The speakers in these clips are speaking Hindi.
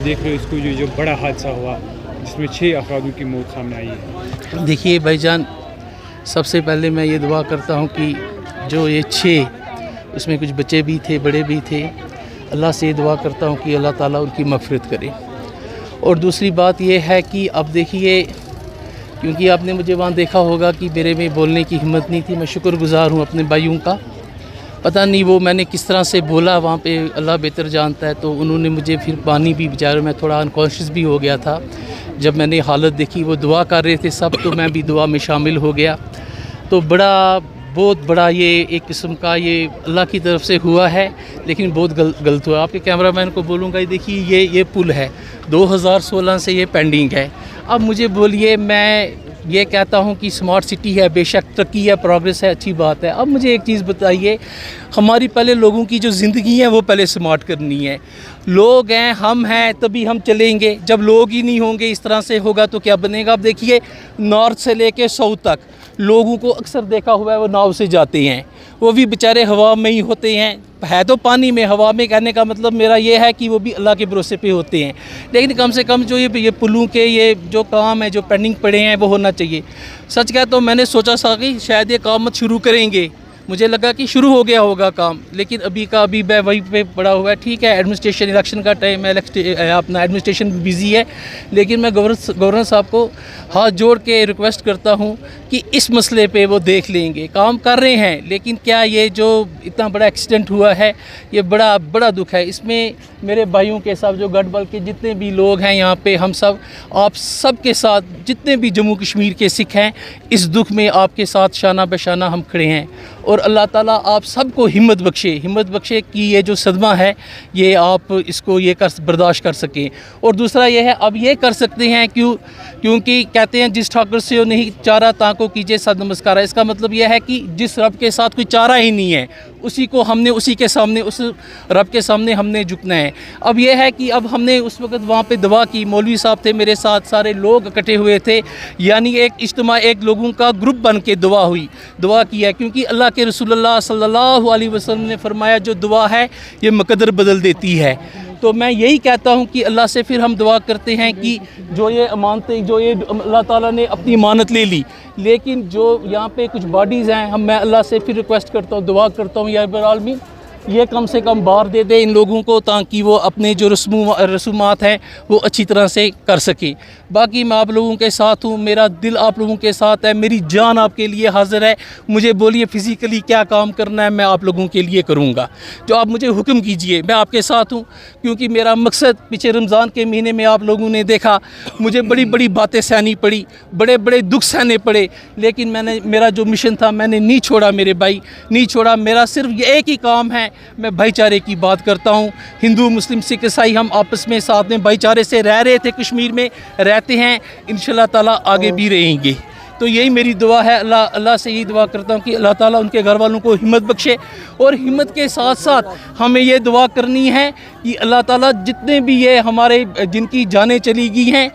देख रहे हो इसको जो बड़ा हादसा हुआ जिसमें 6 अफरादों की मौत सामने आई है। देखिए भाईजान, सबसे पहले मैं ये दुआ करता हूँ कि जो ये 6 उसमें कुछ बच्चे भी थे, बड़े भी थे, अल्लाह से ये दुआ करता हूँ कि अल्लाह ताला उनकी मग़फ़िरत करे। और दूसरी बात ये है कि अब देखिए, क्योंकि आपने मुझे वहाँ देखा होगा कि मेरे में बोलने की हिम्मत नहीं थी। मैं शुक्रगुज़ार हूँ अपने भाइयों का। पता नहीं वो मैंने किस तरह से बोला वहाँ पे, अल्लाह बेहतर जानता है। तो उन्होंने मुझे फिर पानी भी, बेचारे मैं थोड़ा अनकॉन्शियस भी हो गया था जब मैंने हालत देखी। वो दुआ कर रहे थे सब, तो मैं भी दुआ में शामिल हो गया। तो बहुत बड़ा ये एक किस्म का ये अल्लाह की तरफ से हुआ है, लेकिन बहुत गलत हुआ। आपके कैमरामैन को बोलूँगा, ये देखिए ये पुल है 2016 से ये पेंडिंग है। अब मुझे बोलिए, मैं ये कहता हूँ कि स्मार्ट सिटी है, बेशक तरक्की है, प्रोग्रेस है, अच्छी बात है। अब मुझे एक चीज़ बताइए, हमारी पहले लोगों की जो ज़िंदगी है वो पहले स्मार्ट करनी है। लोग हैं, हम हैं, तभी हम चलेंगे। जब लोग ही नहीं होंगे, इस तरह से होगा तो क्या बनेगा। अब देखिए, नॉर्थ से लेके साउथ तक लोगों को अक्सर देखा हुआ है वो नाव से जाते हैं, वो भी बेचारे हवा में ही होते हैं। है तो पानी में, हवा में, कहने का मतलब मेरा ये है कि वो भी अल्लाह के भरोसे पे होते हैं। लेकिन कम से कम जो ये पुलों के ये जो काम है, जो पेंडिंग पड़े हैं, वो होना चाहिए। सच कहता हूँ, मैंने सोचा था कि शायद ये काम मत शुरू करेंगे, मुझे लगा कि शुरू हो गया होगा काम, लेकिन अभी मैं वहीं पे पड़ा हुआ है। ठीक है, एडमिनिस्ट्रेशन, इलेक्शन का टाइम है, अपना एडमिनिस्ट्रेशन बिज़ी है, लेकिन मैं गवर्नर साहब को हाथ जोड़ के रिक्वेस्ट करता हूं कि इस मसले पे वो देख लेंगे। काम कर रहे हैं, लेकिन क्या ये जो इतना बड़ा एक्सीडेंट हुआ है, ये बड़ा दुख है। इसमें मेरे भाइयों के साथ, जो गढ़बल के जितने भी लोग हैं यहाँ पे, हम सब आप सब के साथ, जितने भी जम्मू कश्मीर के सिख हैं, इस दुख में आपके साथ शाना बशाना हम खड़े हैं। और अल्लाह ताला आप सबको हिम्मत बख्शे कि ये जो सदमा है ये आप इसको बर्दाश्त कर सकें। और दूसरा ये है, अब ये कर सकते हैं क्योंकि कहते हैं जिस ठाकुर से नहीं चारा ताको कीजिए सद नमस्कारा। इसका मतलब यह है कि जिस रब के साथ कोई चारा ही नहीं है, उसी के सामने, उस रब के सामने हमने झुकना है। अब यह है कि अब हमने उस वक़्त वहाँ पे दुआ की, मौलवी साहब थे मेरे साथ, सारे लोग इकट्ठे हुए थे, यानी एक इज्तिमा, एक लोगों का ग्रुप बन के दुआ किया, क्योंकि अल्लाह के रसूलुल्लाह सल्लल्लाहु अलैहि वसल्लम ने फरमाया जो दुआ है ये मुकद्दर बदल देती है। तो मैं यही कहता हूँ कि अल्लाह से फिर हम दुआ करते हैं कि जो ये अमानतें, जो ये अल्लाह ताला ने अपनी अमानत ले ली, लेकिन जो यहाँ पे कुछ बॉडीज़ हैं, मैं अल्लाह से फिर रिक्वेस्ट करता हूँ, दुआ करता हूँ, या रब्बुल आलमीन ये कम से कम बार दे दे इन लोगों को, ताकि वो अपने जो रसूमात हैं वो अच्छी तरह से कर सके। बाकी मैं आप लोगों के साथ हूँ, मेरा दिल आप लोगों के साथ है, मेरी जान आपके लिए हाजिर है। मुझे बोलिए फ़िज़िकली क्या काम करना है, मैं आप लोगों के लिए करूँगा। जो आप मुझे हुक्म कीजिए, मैं आपके साथ हूँ। क्योंकि मेरा मकसद, पीछे रमज़ान के महीने में आप लोगों ने देखा, मुझे बड़ी बड़ी बातें सहनी पड़ी, बड़े बड़े दुख सहने पड़े, लेकिन मेरा जो मिशन था मैंने नहीं छोड़ा, मेरे भाई नहीं छोड़ा। मेरा सिर्फ ये एक ही काम है, मैं भाईचारे की बात करता हूँ। हिंदू, मुस्लिम, सिख, ईसाई हम आपस में साथ में भाईचारे से रह रहे थे, कश्मीर में रहते हैं, इंशाल्लाह ताला आगे भी रहेंगे। तो यही मेरी दुआ है, अल्लाह से यही दुआ करता हूँ कि अल्लाह ताला उनके घर वालों को हिम्मत बख्शे। और हिम्मत के साथ साथ हमें ये दुआ करनी है कि अल्लाह ताला जितने भी ये हमारे जिनकी जानें चली गई हैं,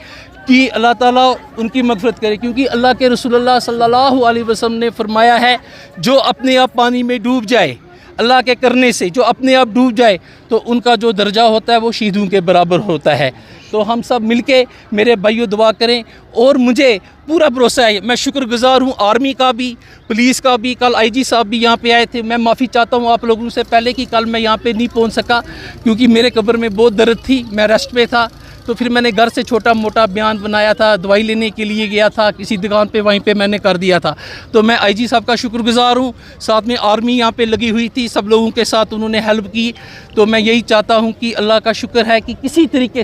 कि अल्लाह ताला उनकी मग़फ़िरत करे। क्योंकि अल्लाह के रसूलुल्लाह सल्लल्लाहु अलैहि वसल्लम ने फरमाया है, जो अपने आप पानी में डूब जाए अल्लाह के करने से, जो अपने आप डूब जाए, तो उनका जो दर्जा होता है वो शहीदों के बराबर होता है। तो हम सब मिलके मेरे भाइयों दुआ करें। और मुझे पूरा भरोसा है, मैं शुक्रगुज़ार हूँ आर्मी का भी, पुलिस का भी। कल आईजी साहब भी यहाँ पे आए थे। मैं माफ़ी चाहता हूँ आप लोगों से पहले कि कल मैं यहाँ पे नहीं पहुँच सका, क्योंकि मेरे कब्र में बहुत दर्द थी, मैं रेस्ट पे था। तो फिर मैंने घर से छोटा मोटा बयान बनाया था, दवाई लेने के लिए गया था किसी दुकान पे, वहीं पे मैंने कर दिया था। तो मैं आईजी साहब का शुक्रगुज़ार हूँ। साथ में आर्मी यहाँ पे लगी हुई थी, सब लोगों के साथ उन्होंने हेल्प की। तो मैं यही चाहता हूँ कि अल्लाह का शुक्र है कि किसी तरीके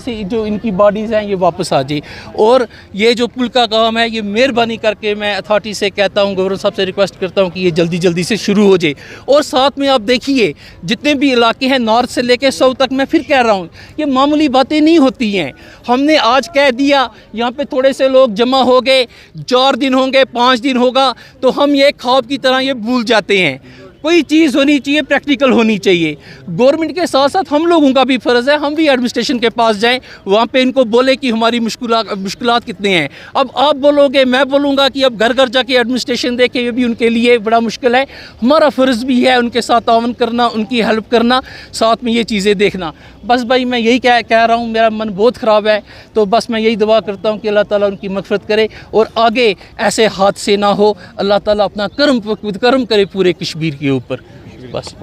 से जो इनकी बॉडीज़ हैं ये वापस आ जाए। और ये जो पुल का काम है, ये मेहरबानी करके मैं अथॉरिटी से कहता हूँ, गवर्नर साहब से रिक्वेस्ट करता हूँ कि ये जल्दी से शुरू हो जाए। और साथ में आप देखिए, जितने भी इलाके हैं नॉर्थ से लेकर साउथ तक, मैं फिर कह रहा हूँ, ये मामूली बातें नहीं होती हैं। हमने आज कह दिया, यहाँ पे थोड़े से लोग जमा हो गए, 4 दिन होंगे, 5 दिन होगा, तो हम ये ख्वाब की तरह ये भूल जाते हैं। कोई चीज़ होनी चाहिए, प्रैक्टिकल होनी चाहिए। गवर्नमेंट के साथ साथ हम लोगों का भी फ़र्ज़ है, हम भी एडमिनिस्ट्रेशन के पास जाएं, वहाँ पे इनको बोले कि हमारी मुश्किलात कितने हैं। अब आप बोलोगे, मैं बोलूँगा कि अब घर घर जाके एडमिनिस्ट्रेशन देखे, ये भी उनके लिए बड़ा मुश्किल है। हमारा फ़र्ज़ भी है उनके साथ तावन करना, उनकी हेल्प करना, साथ में ये चीज़ें देखना। बस भाई मैं यही कह रहा हूँ, मेरा मन बहुत ख़राब है। तो बस मैं यही दुआ करता हूँ कि अल्लाह ताला उनकी मग़फ़िरत करे और आगे ऐसे हादसे ना हो। अल्लाह ताला अपना करम करे पूरे कश्मीर के ऊपर। बस।